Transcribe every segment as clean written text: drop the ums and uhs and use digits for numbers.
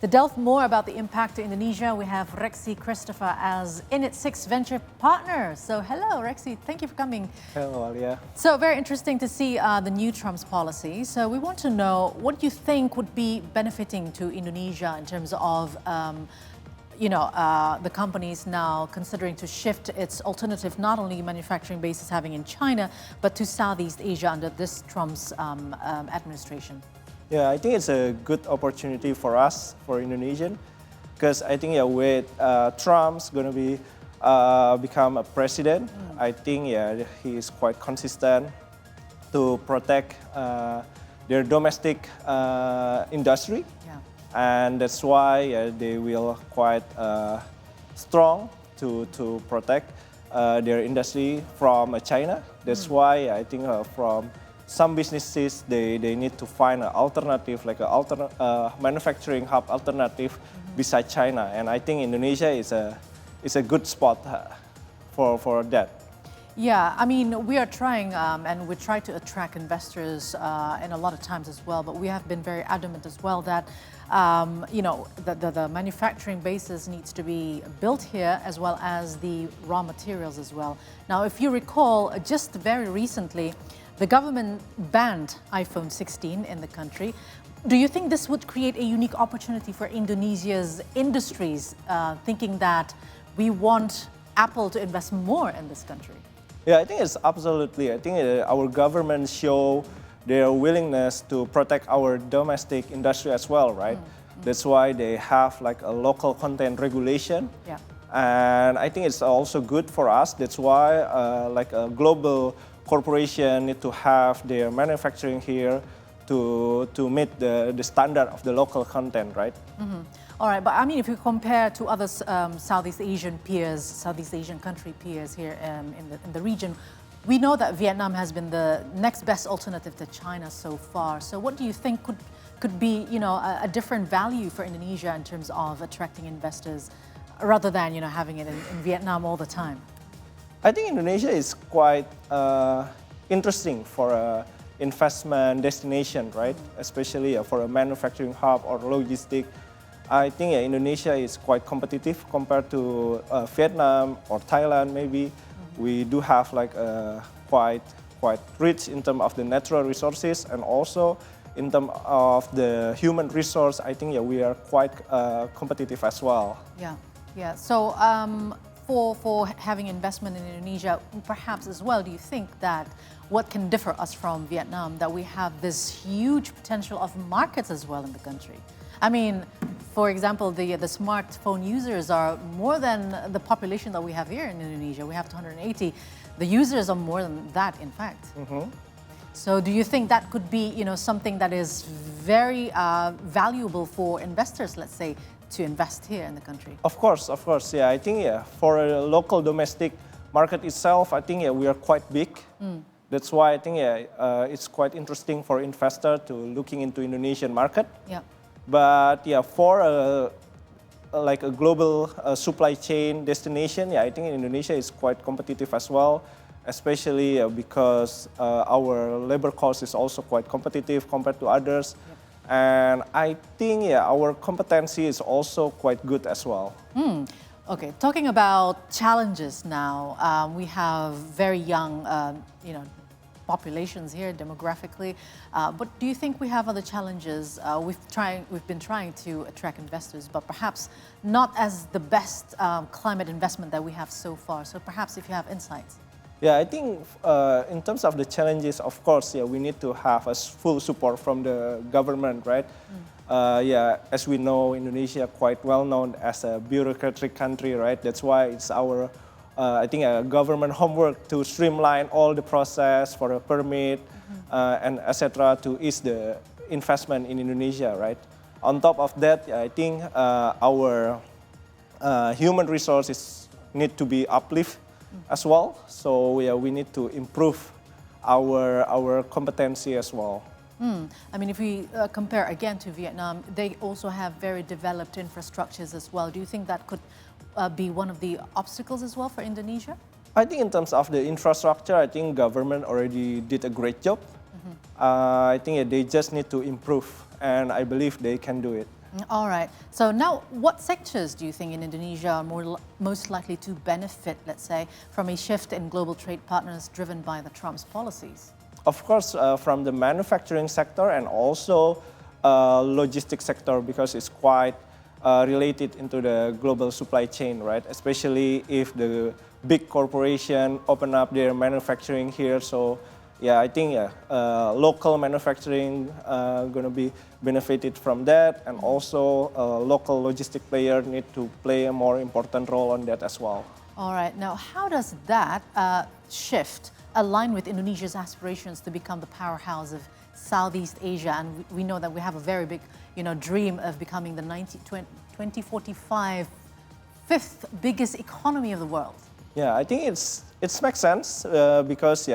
To delve more about the impact to Indonesia, we have Rexi Christoper as Init-6 Venture Partner. So hello, Rexi. Thank you for coming. Hello, Alia. So very interesting to see the new Trump's policy. So we want to know what you think would be benefiting to Indonesia in terms of the companies now considering to shift its alternative, not only manufacturing bases having in China, but to Southeast Asia under this Trump's administration. Yeah, I think it's a good opportunity for us, for Indonesian, because I think with Trump's going to be become a president, I think he is quite consistent to protect their domestic industry. Yeah. And that's why they will quite strong to protect their industry from China. That's why I think from some businesses they need to find an alternative, like a manufacturing hub alternative beside China. And I think Indonesia is a good spot for that. Yeah, I mean, we are trying and we try to attract investors in a lot of times as well, but we have been very adamant as well that the manufacturing basis needs to be built here as well as the raw materials as well. Now, if you recall, just very recently, the government banned iPhone 16 in the country. Do you think this would create a unique opportunity for Indonesia's industries, thinking that we want Apple to invest more in this country? Yeah, I think it's absolutely. I think our government show their willingness to protect our domestic industry as well, right? That's why they have like a local content regulation. Yeah. And I think it's also good for us. That's why like a global corporation need to have their manufacturing here to meet the standard of the local content, right? All right, but I mean, if you compare to other Southeast Asian peers, Southeast Asian country peers here in the region, we know that Vietnam has been the next best alternative to China so far. So what do you think could be, a different value for Indonesia in terms of attracting investors rather than, having it in Vietnam all the time? I think Indonesia is quite interesting for an investment destination, right? Especially for a manufacturing hub or logistic. I think Indonesia is quite competitive compared to Vietnam or Thailand maybe. We do have like quite rich in terms of the natural resources, and also in terms of the human resource. I think we are quite competitive as well. Yeah. So for having investment in Indonesia, perhaps as well, do you think that what can differ us from Vietnam, that we have this huge potential of markets as well in the country? I mean, for example, the smartphone users are more than the population that we have here in Indonesia. We have 280. The users are more than that, in fact. So do you think that could be, something that is very valuable for investors, let's say, to invest here in the country? Of course. Yeah, I think for a local domestic market itself, I think we are quite big. That's why I think it's quite interesting for investor to looking into Indonesian market. Yeah. But for like a global supply chain destination, I think Indonesia is quite competitive as well, especially because our labor cost is also quite competitive compared to others. Yep. And I think our competency is also quite good as well. Okay, talking about challenges now, we have very young, populations here demographically. But do you think we have other challenges? We've been trying to attract investors, but perhaps not as the best climate investment that we have so far. So perhaps if you have insights. Yeah, I think in terms of the challenges, of course, we need to have a full support from the government, right? As we know, Indonesia quite well known as a bureaucratic country, right? That's why it's our I think government homework to streamline all the process for a permit and etc. to ease the investment in Indonesia, right? On top of that, I think our human resources need to be uplifted as well. So we need to improve our competency as well. I mean, if we compare again to Vietnam, they also have very developed infrastructures as well. Do you think that could be one of the obstacles as well for Indonesia? I think in terms of the infrastructure, I think government already did a great job. I think they just need to improve, and I believe they can do it. All right. So now, what sectors do you think in Indonesia are most likely to benefit, let's say, from a shift in global trade partners driven by the Trump's policies? Of course, from the manufacturing sector and also logistics sector, because it's quite related into the global supply chain, right? Especially if the big corporation open up their manufacturing here. So yeah, I think local manufacturing going to be benefited from that, and also local logistic player need to play a more important role on that as well. All right. Now, how does that shift align with Indonesia's aspirations to become the powerhouse of Southeast Asia? And we know that we have a very big, dream of becoming the 2045 fifth biggest economy of the world. Yeah, I think it makes sense because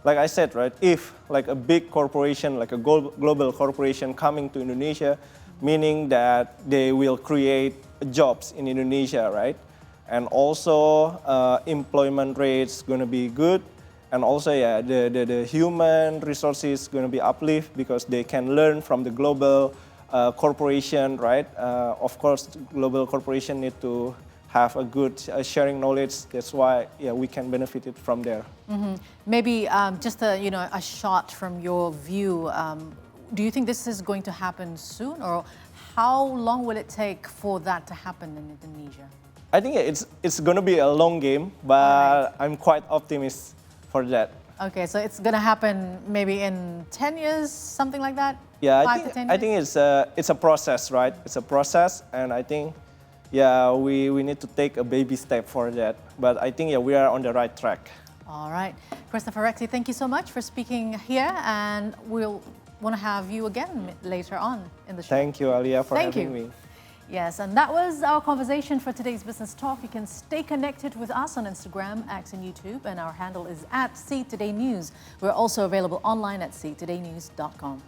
like I said, right, if like a big corporation, like a global corporation coming to Indonesia, meaning that they will create jobs in Indonesia, right? And also employment rates going to be good. And also, the human resources going to be uplift because they can learn from the global corporation, right? Of course, global corporation need to have a good sharing knowledge. That's why we can benefit it from there. Mm-hmm. Maybe just a shot from your view. Do you think this is going to happen soon, or how long will it take for that to happen in Indonesia? I think it's going to be a long game, but I'm quite optimistic for that. Okay, so it's going to happen maybe in 10 years, something like that? Yeah, 5 to 10 years? I think it's a process, right? It's a process, and I think we need to take a baby step for that. But I think we are on the right track. All right. Christoper, Rexi, thank you so much for speaking here, and we'll want to have you again later on in the show. Thank you, Alia, for having me. Yes, and that was our conversation for today's Business Talk. You can stay connected with us on Instagram, X, and YouTube, and our handle is @CTodayNews. We're also available online at ctodaynews.com.